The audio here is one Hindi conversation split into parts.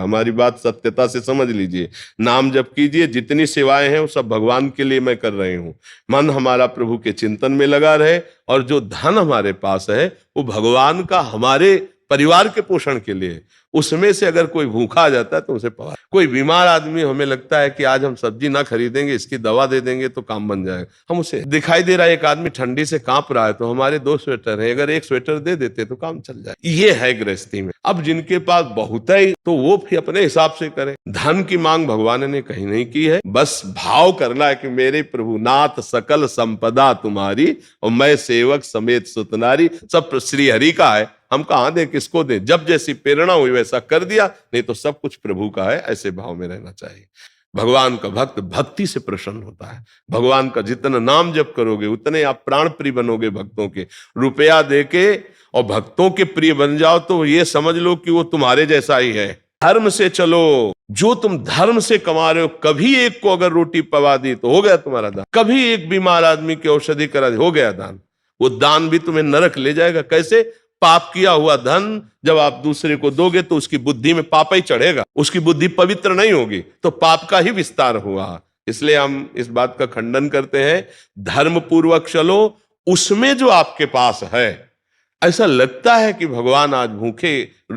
का। हमारी बात सत्यता से समझ लीजिए। नाम जप कीजिए, जितनी सेवाएं हैं वो सब भगवान के लिए मैं कर रही हूँ। मन हमारा प्रभु के चिंतन में लगा रहे, और जो धन हमारे पास है वो भगवान का हमारे परिवार के पोषण के लिए। उसमें से अगर कोई भूखा आ जाता है तो उसे पवा। कोई बीमार आदमी, हमें लगता है कि आज हम सब्जी ना खरीदेंगे, इसकी दवा दे देंगे तो काम बन जाएगा, हम उसे दिखाई दे रहा है एक आदमी ठंडी से कांप रहा है तो हमारे 2 स्वेटर है, अगर एक स्वेटर दे देते तो काम चल जाए। ये है गृहस्थी में। अब जिनके पास बहुत है तो वो भी अपने हिसाब से करें। धन की मांग भगवान ने कहीं नहीं की है, बस भाव करना है कि मेरे प्रभु नाथ सकल संपदा तुम्हारी और मैं सेवक समेत सुतनारी। सब श्री हरि का है, हम कहां दें, किसको दें। जब जैसी प्रेरणा हुई वैसा कर दिया, नहीं तो सब कुछ प्रभु का है। ऐसे भाव में रहना चाहिए। भगवान का भक्त भक्ति से प्रसन्न होता है। भगवान का जितना नाम जप करोगे उतने आप प्राण प्रिय बनोगे भक्तों के। रुपया देके और भक्तों के प्रिय बन जाओ तो ये समझ लो कि वो तुम्हारे जैसा ही है। धर्म से चलो, जो तुम धर्म से कमा रहे हो, कभी एक को अगर रोटी पवा दी तो हो गया तुम्हारा दान। कभी एक बीमार आदमी की औषधि करा दी, हो गया दान। वो दान भी तुम्हें नरक ले जाएगा। कैसे? पाप किया हुआ धन जब आप दूसरे को दोगे तो उसकी बुद्धि में पाप ही चढ़ेगा, उसकी बुद्धि पवित्र नहीं होगी, तो पाप का ही विस्तार हुआ। इसलिए हम इस बात का खंडन करते हैं, धर्म पूर्वक चलो, उसमें जो आपके पास है। ऐसा लगता है कि भगवान आज भूखे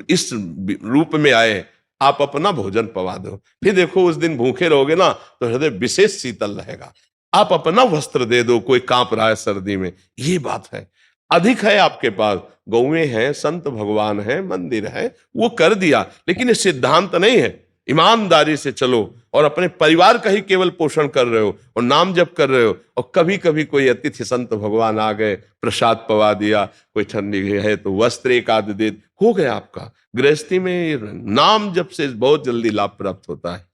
इस रूप में आए, आप अपना भोजन पवा दो, फिर देखो उस दिन भूखे रहोगे ना तो हृदय विशेष शीतल रहेगा। आप अपना वस्त्र दे दो, कोई कांप रहा है सर्दी में, ये बात है। अधिक है आपके पास, गौएं हैं, संत भगवान है, मंदिर है, वो कर दिया, लेकिन ये सिद्धांत नहीं है। ईमानदारी से चलो और अपने परिवार का ही केवल पोषण कर रहे हो और नाम जप कर रहे हो, और कभी कभी कोई अतिथि संत भगवान आ गए, प्रसाद पवा दिया, कोई ठंडी है तो वस्त्र एक आध दे, हो गया आपका। गृहस्थी में नाम जप से बहुत जल्दी लाभ प्राप्त होता है।